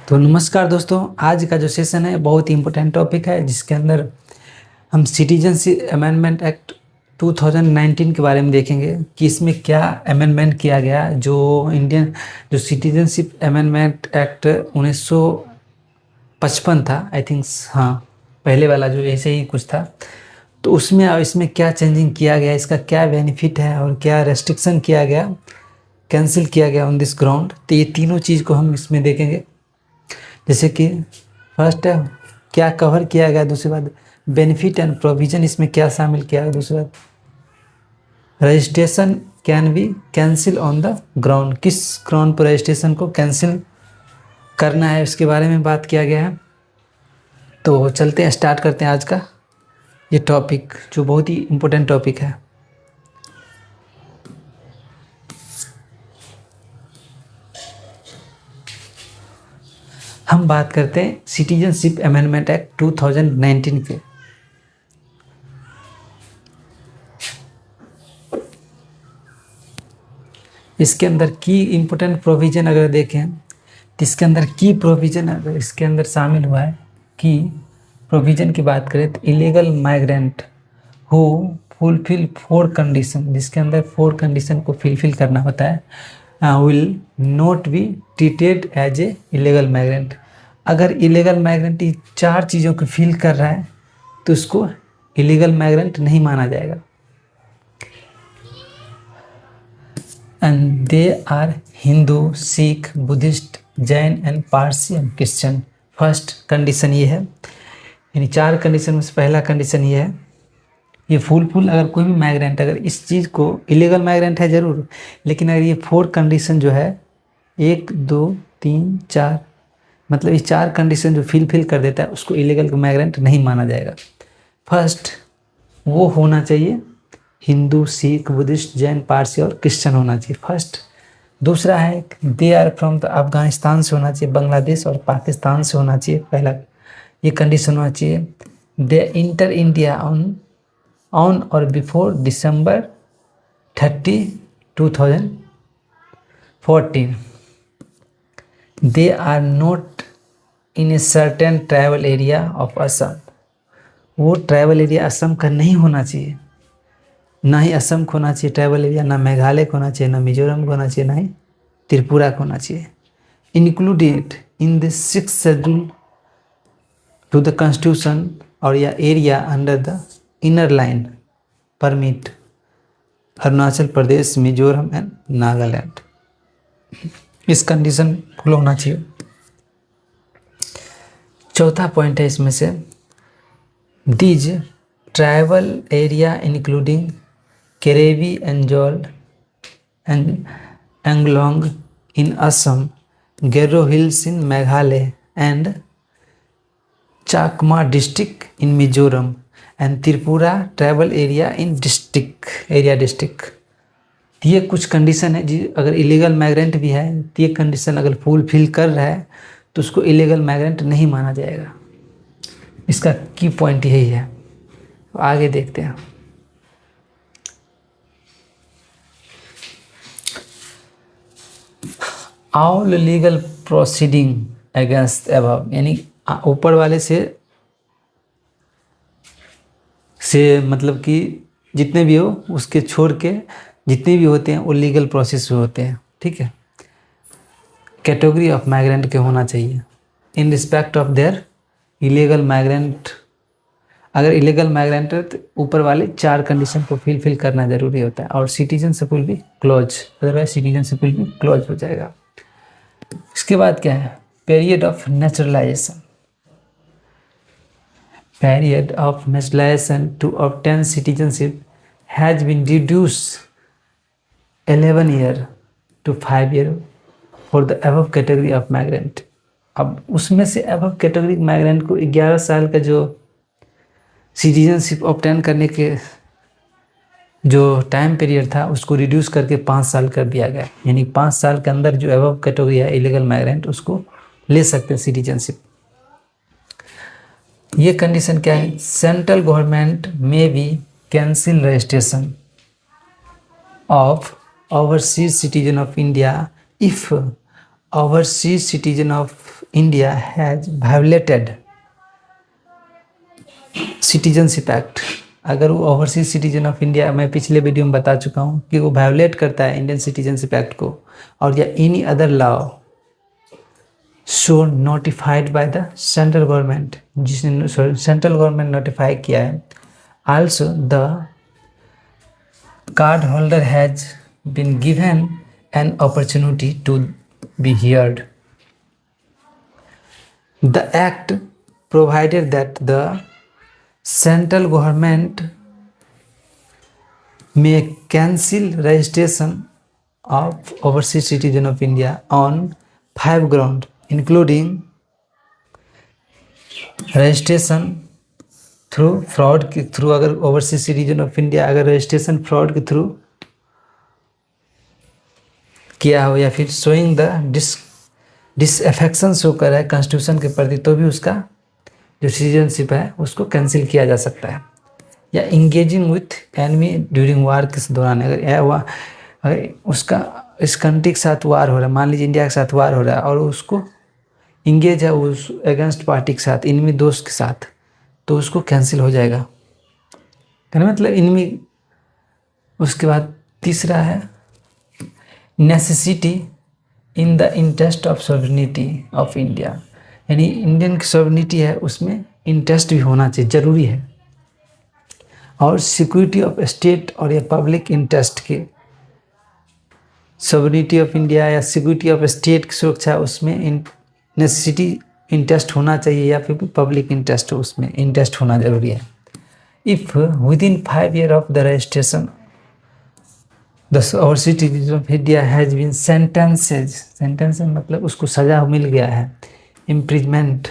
तो नमस्कार दोस्तों, आज का जो सेशन है बहुत ही इम्पोर्टेंट टॉपिक है जिसके अंदर हम सिटीजनशिप अमेंडमेंट एक्ट 2019 के बारे में देखेंगे कि इसमें क्या अमेंडमेंट किया गया। जो सिटीजनशिप अमेंडमेंट एक्ट 1955 था, आई थिंक, हाँ, पहले वाला जो ऐसे ही कुछ था। तो उसमें और इसमें क्या चेंजिंग किया गया, इसका क्या बेनिफिट है और क्या रेस्ट्रिक्शन किया गया, कैंसिल किया गया ऑन दिस ग्राउंड। तो ये तीनों चीज़ को हम इसमें देखेंगे। जैसे कि फर्स्ट है क्या कवर किया गया, दूसरी बात बेनिफिट एंड प्रोविजन, इसमें क्या शामिल किया गया, दूसरी बात registration can be cancel on the ground, किस ग्राउंड पर रजिस्ट्रेशन को कैंसिल करना है इसके बारे में बात किया गया है। तो चलते हैं, स्टार्ट करते हैं आज का ये टॉपिक जो बहुत ही इम्पोर्टेंट टॉपिक है। हम बात करते हैं सिटीजनशिप अमेंडमेंट एक्ट 2019 के। इसके अंदर की इम्पोर्टेंट प्रोविज़न अगर देखें तो इसके अंदर की प्रोविज़न अगर इसके अंदर शामिल हुआ है, की प्रोविज़न की बात करें तो illegal migrant who fulfil 4 condition, जिसके अंदर 4 कंडीशन को फुलफिल करना होता है, will not be treated as a illegal migrant. अगर इलीगल माइग्रेंट ये 4 चीज़ों को फिल कर रहा है तो उसको इलीगल माइग्रेंट नहीं माना जाएगा। And they are Hindu, Sikh, Buddhist, Jain and Parsi and Christian. First condition ये है, यानी 4 कंडीशन में से पहला कंडीशन ये है, ये फुल अगर कोई भी माइग्रेंट अगर इस चीज़ को, इलीगल माइग्रेंट है ज़रूर, लेकिन अगर ये 4 कंडीशन जो है 1 2 3 4, मतलब ये 4 कंडीशन जो फिल कर देता है उसको इलीगल माइग्रेंट नहीं माना जाएगा। फर्स्ट वो होना चाहिए हिंदू, सिख, बुद्धिस्ट, जैन, पारसी और क्रिश्चियन होना चाहिए फर्स्ट। दूसरा है they are from the Afghanistan से होना चाहिए, बांग्लादेश और पाकिस्तान से होना चाहिए, पहला ये कंडीशन होना चाहिए। दे इंटर इंडिया ऑन और before December 30, 2014। They are not in a certain tribal area of Assam, वो ट्राइबल एरिया असम का नहीं होना चाहिए, ना ही असम को होना चाहिए ट्राइबल एरिया, ना मेघालय को होना चाहिए, ना मिजोरम को होना चाहिए, ना ही त्रिपुरा को होना चाहिए। Included in the 6th schedule to the constitution और या area under the inner line permit Arunachal Pradesh, Mizoram and Nagaland. इस कंडीशन फॉलो होना चाहिए। चौथा पॉइंट है इसमें से, these tribal area including Karbi एंजोल and Anglong in Assam, Garo hills in Meghalaya and Chakma district in Mizoram and Tripura tribal area in district. ये कुछ कंडीशन है जी, अगर इलीगल माइग्रेंट भी है तो ये कंडीशन अगर फुलफिल कर रहा है तो उसको इलीगल माइग्रेंट नहीं माना जाएगा। इसका की पॉइंट यही है। आगे देखते हैं। All legal proceeding against above, यानी ऊपर वाले से मतलब कि जितने भी हो उसके छोड़ के जितने भी होते हैं वो लीगल प्रोसेस में होते हैं, ठीक है। कैटेगरी ऑफ माइग्रेंट के होना चाहिए in respect of their illegal migrant. अगर इलीगल माइग्रेंट है तो ऊपर वाले 4 कंडीशन को फिल करना जरूरी होता है और citizenship will be close, otherwise citizenship will be close हो जाएगा। इसके बाद क्या है, period of naturalisation. Period of naturalization to obtain citizenship has been reduced 11 year to 5 year for the above category of migrant। अब उसमें से above category migrant को 11 साल का जो सिटीजनशिप ऑब्टेन करने के जो टाइम पीरियड था उसको रिड्यूस करके 5 साल कर दिया गया, यानी 5 साल के अंदर जो above कैटेगरी है इलीगल माइग्रेंट उसको ले सकते हैं सिटीजनशिप। ये कंडीशन क्या है, सेंट्रल गवर्नमेंट में भी cancel registration of overseas citizen of India if overseas citizen of India has violated citizenship act, अगर वो ओवरसीज सिटीजन ऑफ इंडिया, मैं पिछले वीडियो में बता चुका हूँ कि वो वायोलेट करता है इंडियन सिटीजनशिप एक्ट को, और या any other law so notified by the central government, जिसने सेंट्रल गवर्नमेंट नोटिफाई किया है, also the card holder has been given an opportunity to be heard. The act provided that the central government may cancel registration of overseas citizen of India on 5 grounds, including registration through fraud के through, अगर overseas citizen of India अगर registration fraud के through किया हो, या फिर showing the disaffection show कर रहा है कॉन्स्टिट्यूशन के प्रति, तो भी उसका जो सिटीजनशिप है उसको कैंसिल किया जा सकता है. या इंगेजिंग विथ एनिमी ड्यूरिंग वार के दौरान, अगर उसका इस कंट्री के साथ वार हो रहा है, मान लीजिए इंडिया के साथ वार हो रहा है और उसको इंगेज है उस अगेंस्ट पार्टी के साथ, इनमी दोस्त के साथ, तो उसको कैंसिल हो जाएगा. कहने मतलब इनमी. उसके बाद तीसरा है necessity in the interest of sovereignty of India, यानी इंडियन की सॉवरेनिटी है उसमें इंटरेस्ट भी होना चाहिए, ज़रूरी है. और सिक्योरिटी ऑफ स्टेट और या पब्लिक इंटरेस्ट के, सॉवरेनिटी ऑफ इंडिया या सिक्योरिटी ऑफ स्टेट की सुरक्षा, उसमें नेसेसिटी इंटरेस्ट होना चाहिए, या फिर पब्लिक इंटरेस्ट, उसमें इंटरेस्ट होना ज़रूरी है. If with in 5 years of the registration the overseas citizen of India has been sentence मतलब उसको सज़ा मिल गया है, इम्प्रिजमेंट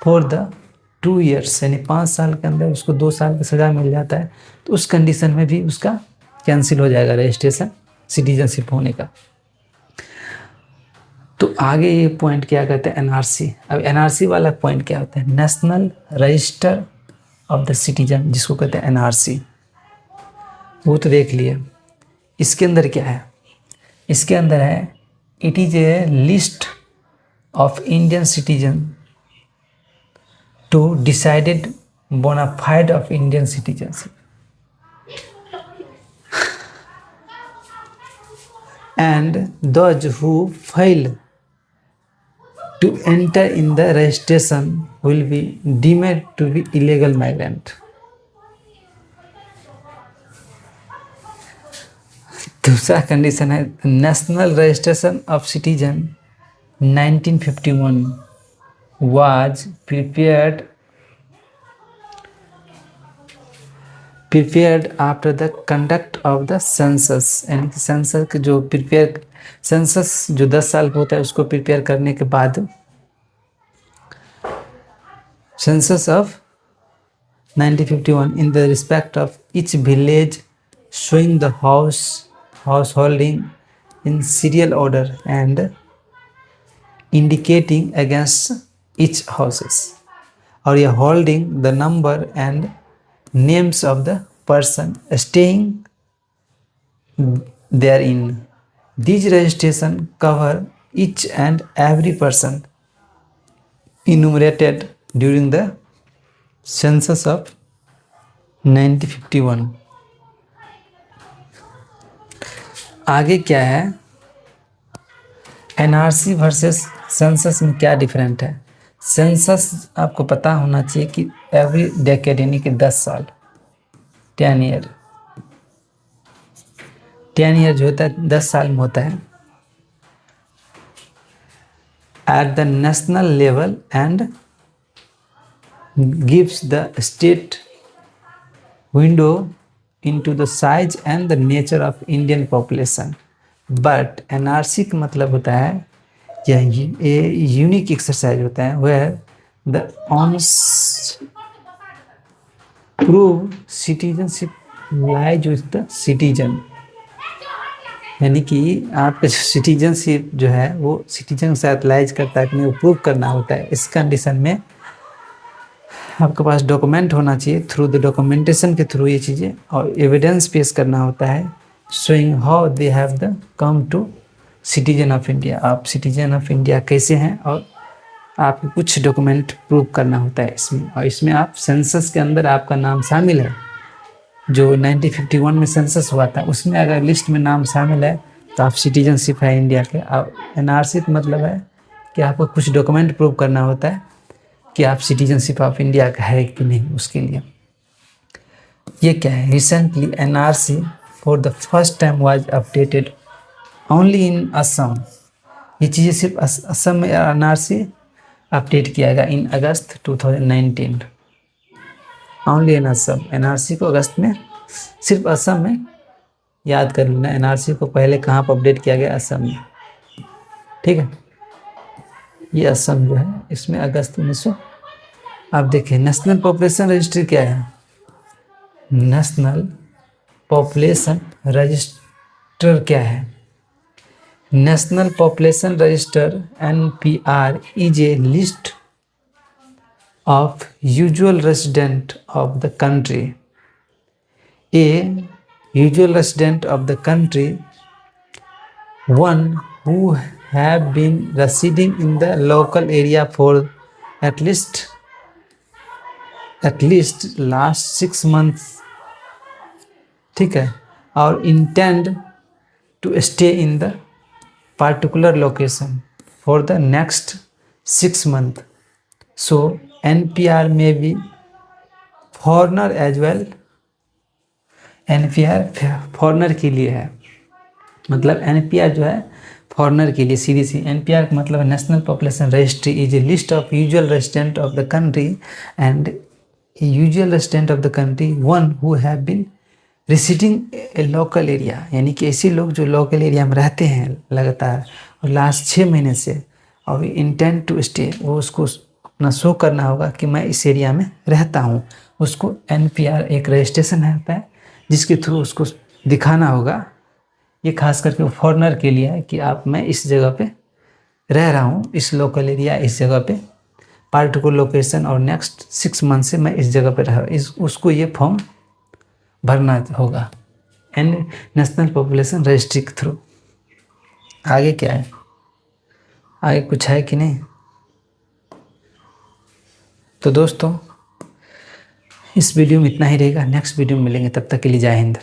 फॉर द 2 years, यानी 5 साल के अंदर उसको 2 साल की सज़ा मिल जाता है, तो उस कंडीशन में भी उसका कैंसिल हो जाएगा रजिस्ट्रेशन सिटीजनशिप होने का. तो आगे ये पॉइंट क्या कहते हैं, एनआरसी. अब एनआरसी वाला पॉइंट क्या होता है, national register of the citizen, जिसको कहते हैं एनआरसी. वो तो देख लिए. इसके अंदर क्या है, इसके अंदर है it is a list of Indian citizen to decided bona fide of Indian citizenship and those who fail to enter in the registration will be deemed to be illegal migrant. दूसरा कंडीशन है national registration of citizen 1951 was prepared after the conduct of the census, यानी कि census के जो census जो 10 साल का होता है उसको प्रिपेयर करने के बाद census of 1951 in the respect of each village showing the householding in serial order and indicating against each houses, or a holding the number and names of the person staying therein. These registration cover each and every person enumerated during the census of 1951. आगे क्या है, NRC versus census में क्या different है. Census आपको पता होना चाहिए कि एवरी डेकेड, यानी कि 10 साल, 10 ईयर जो होता है 10 साल में होता है at the national level and gives the state window into the size and the nature of Indian population. But NRC का मतलब होता है यह यूनिक एक्सरसाइज होता है where the onus prove citizenship lies with the citizen, यानी कि आपका जो सिटीजनशिप जो है वो सिटीजन के साथ लाइज करता है कि वो प्रूव करना होता है. इस कंडीशन में आपके पास डॉक्यूमेंट होना चाहिए, थ्रू द डॉक्यूमेंटेशन के थ्रू ये चीज़ें, और एविडेंस पेश करना होता है showing how they have the come to citizen of India. आप सिटीजन ऑफ इंडिया कैसे हैं और आपको कुछ डॉक्यूमेंट प्रूव करना होता है इसमें, और इसमें आप सेंसस के अंदर आपका नाम शामिल है, जो 1951 में सेंसस हुआ था उसमें अगर लिस्ट में नाम शामिल है तो आप सिटीजनशिप है इंडिया के। अब एनआरसी का मतलब है कि आपको कुछ डॉक्यूमेंट प्रूव करना होता है कि आप सिटीजनशिप ऑफ इंडिया का है कि नहीं। उसके लिए ये क्या है, recently NRC for the first time was updated only in Assam. ये चीज़ें सिर्फ असम में एनआरसी अपडेट किया गया इन अगस्त 2019, ओनली इन असम। एनआरसी को अगस्त में सिर्फ असम में, याद कर लेना एनआरसी को पहले कहाँ पर अपडेट किया गया, असम में। ठीक है, ये असम जो है इसमें अगस्त 1900। आप देखिए नेशनल पॉपुलेशन रजिस्ट्री क्या है, नेशनल पॉपुलेशन रजिस्टर क्या है, national population register NPR is a list of usual resident of the country. A usual resident of the country, one who have been residing in the local area for at least last 6 months, ठीक है, और intend to stay in the particular location for the next 6 months. So NPR may be foreigner as well. NPR foreigner के लिए है, मतलब NPR जो है foreigner के लिए, सीधी सी। NPR का मतलब national population registry is a list of usual resident of the country and usual resident of the country one who have been residing a local area, यानी कि ऐसे लोग जो लोकल एरिया में रहते हैं लगातार और लास्ट 6 महीने से, और इंटेंड टू स्टे, वो उसको अपना शो करना होगा कि मैं इस एरिया में रहता हूँ। उसको NPR एक रजिस्ट्रेशन रहता है जिसके थ्रू उसको दिखाना होगा। ये खास करके फॉरनर के लिए है कि आप मैं इस जगह पे रह रहा हूँ, इस लोकल एरिया, इस जगह पे पार्टिकुलर लोकेशन, और नेक्स्ट 6 मंथ से मैं इस जगह पे रह, उसको ये फॉर्म भरना होगा नेशनल पॉपुलेशन रजिस्ट्री के थ्रू। आगे क्या है, आगे कुछ है कि नहीं? तो दोस्तों इस वीडियो में इतना ही रहेगा, नेक्स्ट वीडियो में मिलेंगे, तब तक के लिए जय हिंद।